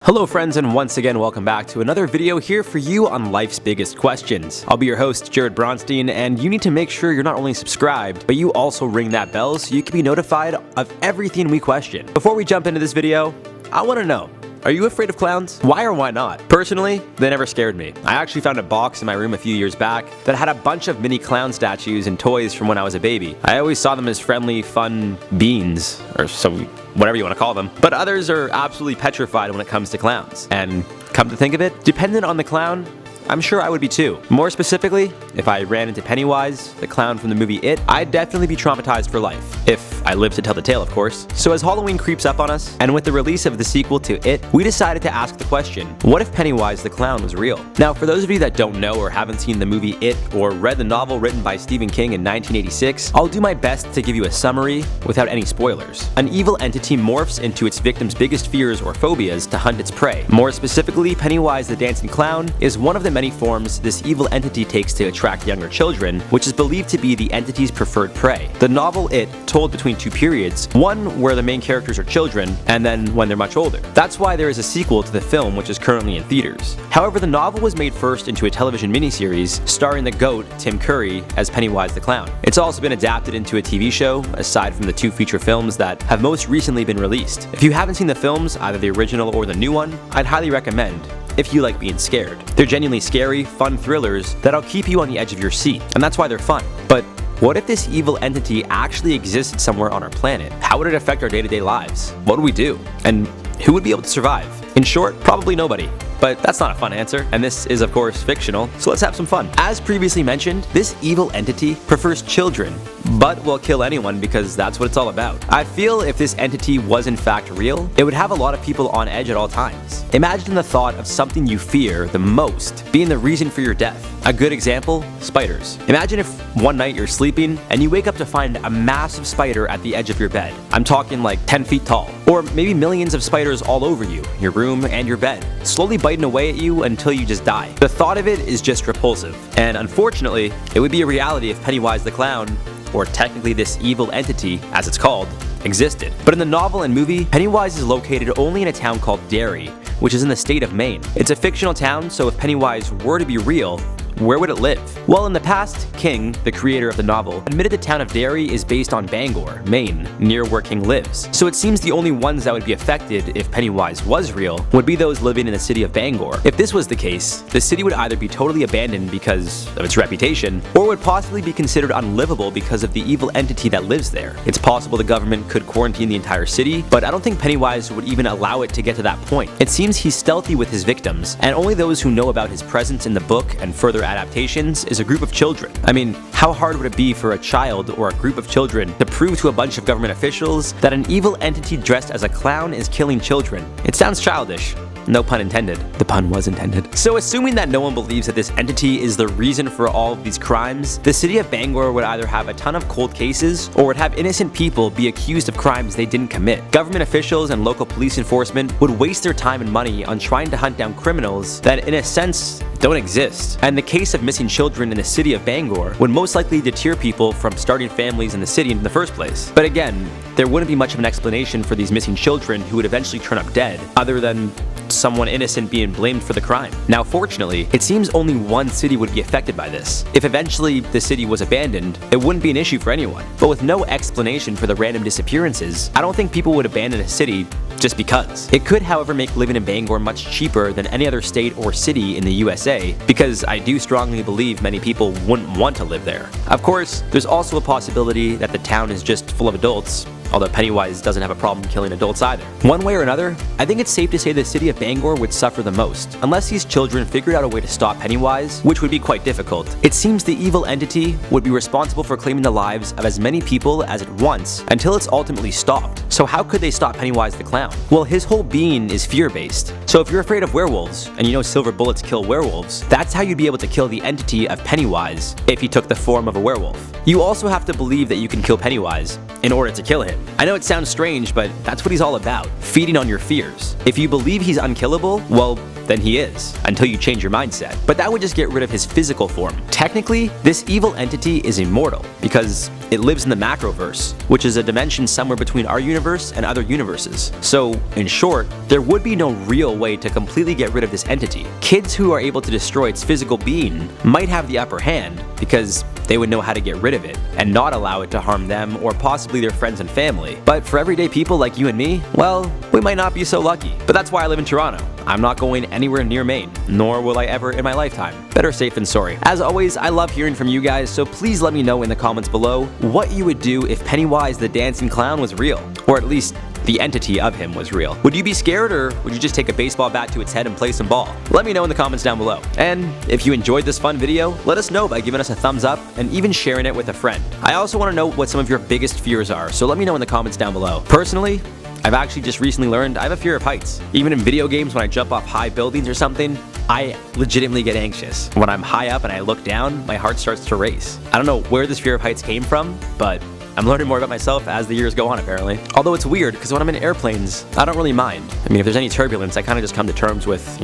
Hello friends, and once again welcome back to another video here for you on Life's Biggest Questions. I'll be your host, Jared Bronstein, and you need to make sure you're not only subscribed, but you also ring that bell so you can be notified of everything we question. Before we jump into this video, I want to know, are you afraid of clowns? Why or why not? Personally, they never scared me. I actually found a box in my room a few years back that had a bunch of mini clown statues and toys from when I was a baby. I always saw them as friendly, fun beings, or so whatever you want to call them. But others are absolutely petrified when it comes to clowns. And come to think of it, dependent on the clown, I'm sure I would be too. More specifically, if I ran into Pennywise, the clown from the movie It, I'd definitely be traumatized for life. If I lived to tell the tale, of course. So as Halloween creeps up on us, and with the release of the sequel to It, we decided to ask the question, what if Pennywise the clown was real? Now, for those of you that don't know or haven't seen the movie It, or read the novel written by Stephen King in 1986, I'll do my best to give you a summary without any spoilers. An evil entity morphs into its victim's biggest fears or phobias to hunt its prey. More specifically, Pennywise the dancing clown is one of the many forms this evil entity takes to attract younger children, which is believed to be the entity's preferred prey. The novel It told between two periods, one where the main characters are children, and then when they're much older. That's why there is a sequel to the film, which is currently in theaters. However, the novel was made first into a television miniseries starring the GOAT, Tim Curry, as Pennywise the clown. It's also been adapted into a TV show, aside from the two feature films that have most recently been released. If you haven't seen the films, either the original or the new one, I'd highly recommend, if you like being scared. They're genuinely scary, fun thrillers that'll keep you on the edge of your seat, and that's why they're fun. But what if this evil entity actually existed somewhere on our planet? How would it affect our day-to-day lives? What would we do? And who would be able to survive? In short, probably nobody. But that's not a fun answer, and this is of course fictional, so let's have some fun. As previously mentioned, this evil entity prefers children, but will kill anyone because that's what it's all about. I feel if this entity was in fact real, it would have a lot of people on edge at all times. Imagine the thought of something you fear the most being the reason for your death. A good example, spiders. Imagine if one night you're sleeping and you wake up to find a massive spider at the edge of your bed. I'm talking like 10 feet tall. Or maybe millions of spiders all over you, your room and your bed, slowly biting away at you until you just die. The thought of it is just repulsive. And unfortunately, it would be a reality if Pennywise the clown, or technically this evil entity, as it's called, existed. But in the novel and movie, Pennywise is located only in a town called Derry, which is in the state of Maine. It's a fictional town, so if Pennywise were to be real, where would it live? Well, in the past, King, the creator of the novel, admitted the town of Derry is based on Bangor, Maine, near where King lives. So it seems the only ones that would be affected if Pennywise was real would be those living in the city of Bangor. If this was the case, the city would either be totally abandoned because of its reputation, or would possibly be considered unlivable because of the evil entity that lives there. It's possible the government could quarantine the entire city, but I don't think Pennywise would even allow it to get to that point. It seems he's stealthy with his victims, and only those who know about his presence in the book and further adaptations is a group of children. I mean, how hard would it be for a child or a group of children to prove to a bunch of government officials that an evil entity dressed as a clown is killing children? It sounds childish. No pun intended. The pun was intended. So assuming that no one believes that this entity is the reason for all of these crimes, the city of Bangor would either have a ton of cold cases or would have innocent people be accused of crimes they didn't commit. Government officials and local police enforcement would waste their time and money on trying to hunt down criminals that in a sense don't exist. And the case of missing children in the city of Bangor would most likely deter people from starting families in the city in the first place. But again, there wouldn't be much of an explanation for these missing children who would eventually turn up dead, other than someone innocent being blamed for the crime. Now fortunately, it seems only one city would be affected by this. If eventually the city was abandoned, it wouldn't be an issue for anyone. But with no explanation for the random disappearances, I don't think people would abandon a city just because. It could, however, make living in Bangor much cheaper than any other state or city in the USA, because I do strongly believe many people wouldn't want to live there. Of course, there's also a possibility that the town is just full of adults, although Pennywise doesn't have a problem killing adults either. One way or another, I think it's safe to say the city of Bangor would suffer the most, unless these children figured out a way to stop Pennywise, which would be quite difficult. It seems the evil entity would be responsible for claiming the lives of as many people as it wants, until it's ultimately stopped. So how could they stop Pennywise the clown? Well, his whole being is fear-based. So if you're afraid of werewolves, and you know silver bullets kill werewolves, that's how you'd be able to kill the entity of Pennywise if he took the form of a werewolf. You also have to believe that you can kill Pennywise in order to kill him. I know it sounds strange, but that's what he's all about, feeding on your fears. If you believe he's unkillable, well, then he is, until you change your mindset. But that would just get rid of his physical form. Technically, this evil entity is immortal, because it lives in the macroverse, which is a dimension somewhere between our universe and other universes. So, in short, there would be no real way to completely get rid of this entity. Kids who are able to destroy its physical being might have the upper hand, because they would know how to get rid of it, and not allow it to harm them or possibly their friends and family. But for everyday people like you and me, well, we might not be so lucky. But that's why I live in Toronto. I'm not going anywhere near Maine, nor will I ever in my lifetime. Better safe than sorry. As always, I love hearing from you guys, so please let me know in the comments below what you would do if Pennywise the dancing clown was real, or at least the entity of him was real. Would you be scared, or would you just take a baseball bat to its head and play some ball? Let me know in the comments down below. And if you enjoyed this fun video, let us know by giving us a thumbs up and even sharing it with a friend. I also want to know what some of your biggest fears are, so let me know in the comments down below. Personally, I've actually just recently learned I have a fear of heights. Even in video games, when I jump off high buildings or something, I legitimately get anxious. When I'm high up and I look down, my heart starts to race. I don't know where this fear of heights came from, but I'm learning more about myself as the years go on, apparently. Although it's weird, because when I'm in airplanes, I don't really mind. I mean, if there's any turbulence, I kind of just come to terms with,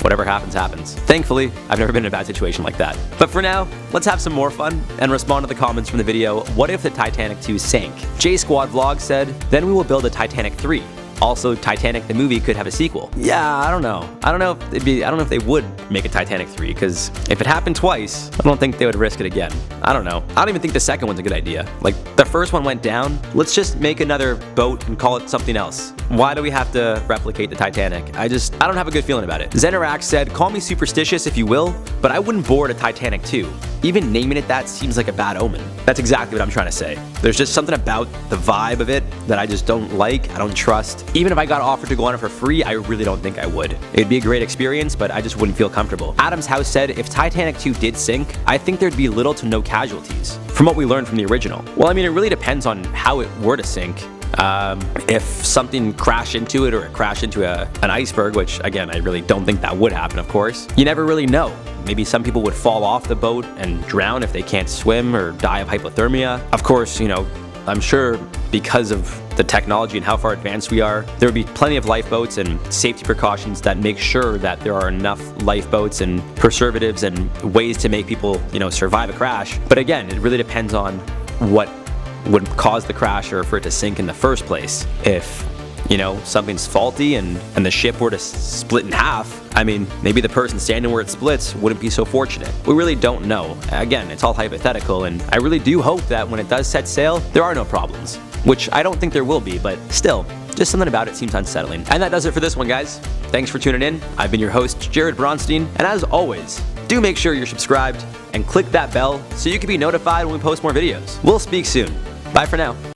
whatever happens, happens. Thankfully, I've never been in a bad situation like that. But for now, let's have some more fun and respond to the comments from the video, what if the Titanic 2 sank? J Squad Vlog said, then we will build a Titanic 3. Also, Titanic the movie could have a sequel. Yeah, I don't know. I don't know if they would make a Titanic 3, because if it happened twice, I don't think they would risk it again. I don't know. I don't even think the second one's a good idea. Like, the first one went down, let's just make another boat and call it something else. Why do we have to replicate the Titanic? I don't have a good feeling about it. Zenarak said, call me superstitious if you will, but I wouldn't board a Titanic 2. Even naming it that seems like a bad omen. That's exactly what I'm trying to say. There's just something about the vibe of it that I just don't like, I don't trust. Even if I got offered to go on it for free, I really don't think I would. It'd be a great experience, but I just wouldn't feel comfortable. Adam's House said, if Titanic 2 did sink, I think there'd be little to no casualties, from what we learned from the original. Well, I mean, it really depends on how it were to sink. If something crashed into it, or it crashed into an iceberg, which again, I really don't think that would happen, of course, you never really know. Maybe some people would fall off the boat and drown if they can't swim, or die of hypothermia. Of course, I'm sure because of the technology and how far advanced we are, there would be plenty of lifeboats and safety precautions that make sure that there are enough lifeboats and preservatives and ways to make people, survive a crash. But again, it really depends on what would cause the crash or for it to sink in the first place. If something's faulty and the ship were to split in half, I mean, maybe the person standing where it splits wouldn't be so fortunate. We really don't know. Again, it's all hypothetical, and I really do hope that when it does set sail, there are no problems. Which I don't think there will be, but still, just something about it seems unsettling. And that does it for this one, guys. Thanks for tuning in. I've been your host, Jared Bronstein, and as always, do make sure you're subscribed and click that bell so you can be notified when we post more videos. We'll speak soon. Bye for now.